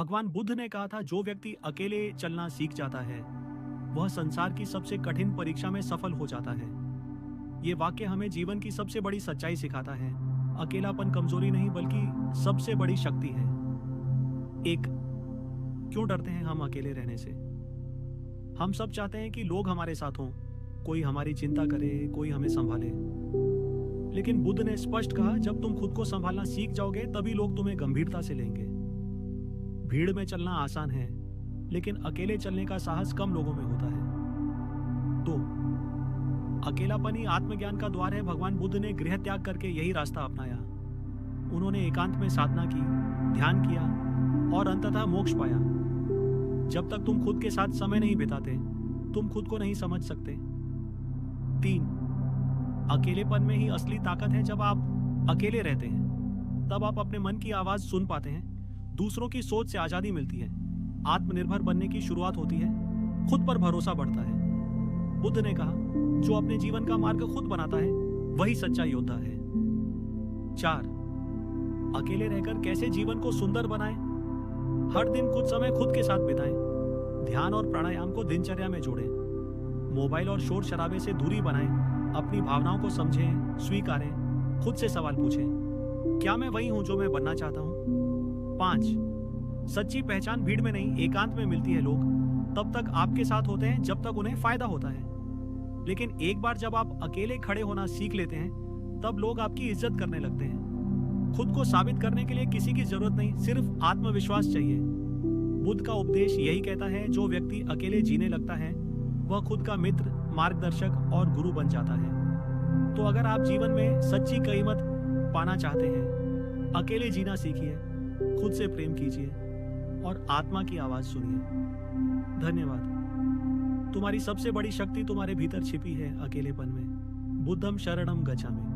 भगवान बुद्ध ने कहा था, जो व्यक्ति अकेले चलना सीख जाता है वह संसार की सबसे कठिन परीक्षा में सफल हो जाता है। ये वाक्य हमें जीवन की सबसे बड़ी सच्चाई सिखाता है। अकेलापन कमजोरी नहीं बल्कि सबसे बड़ी शक्ति है। एक, क्यों डरते हैं हम अकेले रहने से? हम सब चाहते हैं कि लोग हमारे साथ हों, कोई हमारी चिंता करे, कोई हमें संभाले। लेकिन बुद्ध ने स्पष्ट कहा, जब तुम खुद को संभालना सीख जाओगे तभी लोग तुम्हें गंभीरता से लेंगे। भीड़ में चलना आसान है, लेकिन अकेले चलने का साहस कम लोगों में होता है। दो, अकेलापन ही आत्मज्ञान का द्वार है। भगवान बुद्ध ने गृह त्याग करके यही रास्ता अपनाया। उन्होंने एकांत में साधना की, ध्यान किया और अंततः मोक्ष पाया। जब तक तुम खुद के साथ समय नहीं बिताते, तुम खुद को नहीं समझ सकते। तीन, अकेलेपन में ही असली ताकत है। जब आप अकेले रहते हैं तब आप अपने मन की आवाज सुन पाते हैं, दूसरों की सोच से आजादी मिलती है, आत्मनिर्भर बनने की शुरुआत होती है, खुद पर भरोसा बढ़ता है। बुद्ध ने कहा, जो अपने जीवन का मार्ग खुद बनाता है वही सच्चा योद्धा है। चार, अकेले रहकर कैसे जीवन को सुंदर बनाएं? हर दिन कुछ समय खुद के साथ बिताएं। ध्यान और प्राणायाम को दिनचर्या में जोड़ें। मोबाइल और शोर शराबे से दूरी बनाएं। अपनी भावनाओं को समझें, स्वीकारें, खुद से सवाल पूछें, क्या मैं वही हूं जो मैं बनना चाहता हूं? 5, सच्ची पहचान भीड़ में नहीं, एकांत में मिलती है। लोग तब तक आपके साथ होते हैं जब तक उन्हें फायदा होता है, लेकिन एक बार जब आप अकेले खड़े होना सीख लेते हैं तब लोग आपकी इज्जत करने लगते हैं। खुद को साबित करने के लिए किसी की जरूरत नहीं, सिर्फ आत्मविश्वास चाहिए। बुद्ध का उपदेश यही कहता है, जो व्यक्ति अकेले जीने लगता है वह खुद का मित्र, मार्गदर्शक और गुरु बन जाता है। तो अगर आप जीवन में सच्ची कीमत पाना चाहते हैं, अकेले जीना सीखिए, खुद से प्रेम कीजिए और आत्मा की आवाज सुनिए। धन्यवाद। तुम्हारी सबसे बड़ी शक्ति तुम्हारे भीतर छिपी है, अकेलेपन में। बुद्धम शरणम गच्छामि।